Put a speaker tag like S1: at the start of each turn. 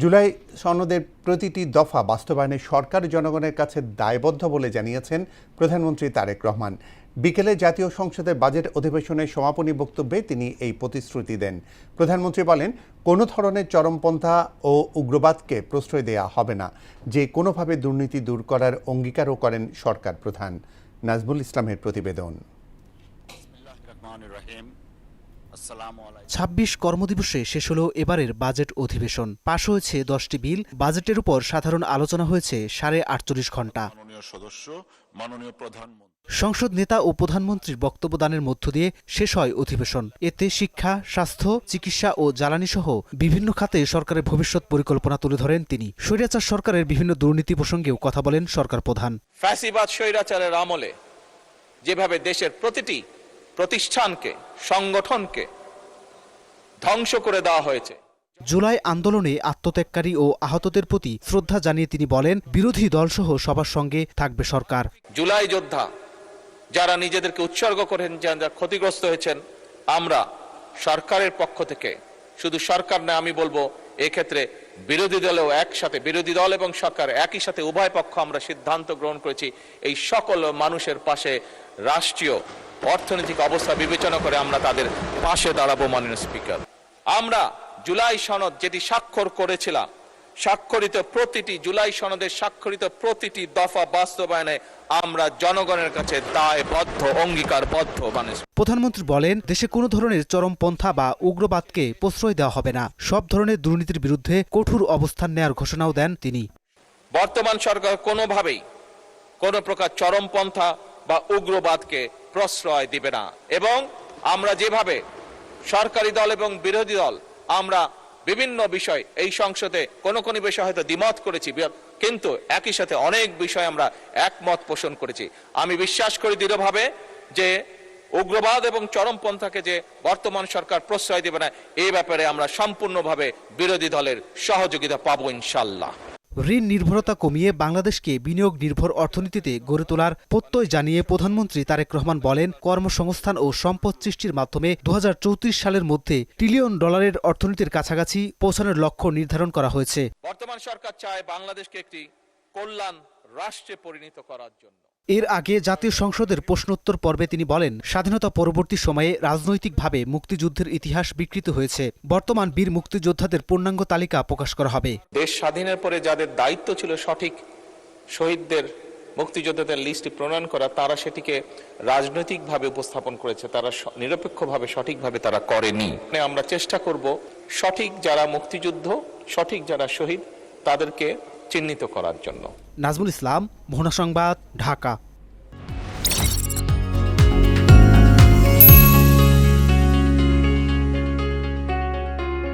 S1: জুলাই সনদের প্রতিটি দফা বাস্তবায়নে সরকার জনগণের কাছে দায়বদ্ধ বলে জানিয়েছেন প্রধানমন্ত্রী তারেক রহমান। বিকেলে জাতীয় সংসদের বাজেট অধিবেশনের সমাপনী বক্তব্যে তিনি এই প্রতিশ্রুতি দেন। প্রধানমন্ত্রী বলেন, কোনো ধরনের চরমপন্থা ও উগ্রবাদকে প্রশ্রয় দেয়া হবে না। যে কোনোভাবে দুর্নীতি দূর করার অঙ্গীকারও করেন সরকার প্রধান। নাজমুল ইসলামের প্রতিবেদন।
S2: ২৬ কর্মদিবসে শেষ হল এবারের বাজেট অধিবেশন। পাশ হয়েছে 10টি বিল। বাজেটের উপর সাধারণ আলোচনা হয়েছে 48.5 ঘণ্টা। সংসদ নেতা ও প্রধানমন্ত্রীর বক্তব্য দানের মধ্য দিয়ে শেষ হয় অধিবেশন। এতে শিক্ষা, স্বাস্থ্য, চিকিৎসা ও জ্বালানি সহ বিভিন্ন খাতে সরকারের ভবিষ্যৎ পরিকল্পনা তুলে ধরেন তিনি। স্বৈরাচার সরকারের বিভিন্ন দুর্নীতি প্রসঙ্গেও কথা বলেন সরকার প্রধান।
S3: ফ্যাসিবাদ স্বৈরাচারের আমলে যেভাবে দেশের প্রতিটি প্রতিষ্ঠানকে, সংগঠনকে ধ্বংস করে দেওয়া হয়েছে।
S2: জুলাই আন্দোলনে আত্মত্যাগকারী ও আহতদের প্রতি শ্রদ্ধা জানিয়ে তিনি বলেন, বিরোধী দলসহ সবার সঙ্গে থাকবে সরকার।
S3: জুলাই যোদ্ধা যারা নিজেদেরকে উৎসর্গ করেন, যারা ক্ষতিগ্রস্ত হয়েছেন, আমরা সরকারের পক্ষ থেকে, শুধু সরকার নয়, আমি বলবো এক্ষেত্রে বিরোধী দলেও একসাথে, বিরোধী দল এবং সরকার একই সাথে উভয় পক্ষ আমরা সিদ্ধান্ত গ্রহণ করেছি এই সকল মানুষের পাশে রাষ্ট্রীয় অর্থনৈতিক অবস্থা বিবেচনা করে আমরা তাদের পাশে দাঁড়াবো। মাননীয় স্পিকার, আমরা জুলাই সনদ যেটি স্বাক্ষর করেছিলাম, জুলাই সনদের স্বাক্ষরিত প্রতিটি দফা বাস্তবায়নে আমরা জনগণের কাছে দায়বদ্ধ, অঙ্গীকারবদ্ধ।
S2: প্রধানমন্ত্রী বলেন, দেশে কোনো ধরনের চরমপন্থা বা উগ্রবাদকে প্রশ্রয় দেওয়া হবে না। সব ধরনের দুর্নীতির বিরুদ্ধে কঠোর অবস্থান নেওয়ার ঘোষণাও দেন তিনি।
S3: বর্তমান সরকার কোনোভাবেই কোনো প্রকার চরমপন্থা বা উগ্রবাদকে প্রশ্রয় দিবে না। এবং আমরা যেভাবে সরকারি দল এবং বিরোধী দল আমরা বিভিন্ন বিষয় এই সংসদে কোনো বিষয় হয়তো দ্বিমত করেছি, কিন্তু একই সাথে অনেক বিষয় আমরা একমত পোষণ করেছি। আমি বিশ্বাস করি দৃঢ়ভাবে যে উগ্রবাদ এবং চরমপন্থাকে যে বর্তমান সরকার প্রশ্রয় দেবে না, এই ব্যাপারে আমরা সম্পূর্ণভাবে বিরোধী দলের সহযোগিতা পাবো ইনশাল্লাহ।
S2: ঋণ নির্ভরতা কমিয়ে বাংলাদেশকে বিনিয়োগ নির্ভর অর্থনীতিতে গড়ে তোলার প্রত্যয় জানিয়ে প্রধানমন্ত্রী তারেক রহমান বলেন, কর্মসংস্থান ও সম্পদ সৃষ্টির মাধ্যমে 2034 সালের মধ্যে $1 ট্রিলিয়ন অর্থনীতির কাছাকাছি পৌঁছানোর লক্ষ্য নির্ধারণ করা হয়েছে।
S3: বর্তমান সরকার চায় বাংলাদেশকে একটি কল্যাণ রাষ্ট্রে পরিণত করার জন্য।
S2: এর আগে জাতীয় সংসদের প্রশ্নোত্তর পর্বে তিনি বলেন, স্বাধীনতা পরবর্তী সময়ে রাজনৈতিকভাবে মুক্তিযুদ্ধের ইতিহাস বিকৃত হয়েছে। বর্তমান বীর মুক্তিযোদ্ধাদের পূর্ণাঙ্গ তালিকা প্রকাশ করা হবে।
S3: দেশ স্বাধীনের পরে যাদের দায়িত্ব ছিল সঠিক শহীদদের, মুক্তিযোদ্ধাদের লিস্টটি প্রণয়ন করা, তারা সেটিকে রাজনৈতিকভাবে উপস্থাপন করেছে, তারা নিরপেক্ষভাবে সঠিকভাবে তারা করেনি। আমরা চেষ্টা করব সঠিক যারা মুক্তিযুদ্ধ, সঠিক যারা শহীদ, তাদেরকে চিহ্নিত করার জন্য।
S2: নাজমুল ইসলাম, মোহনা সংবাদ, ঢাকা।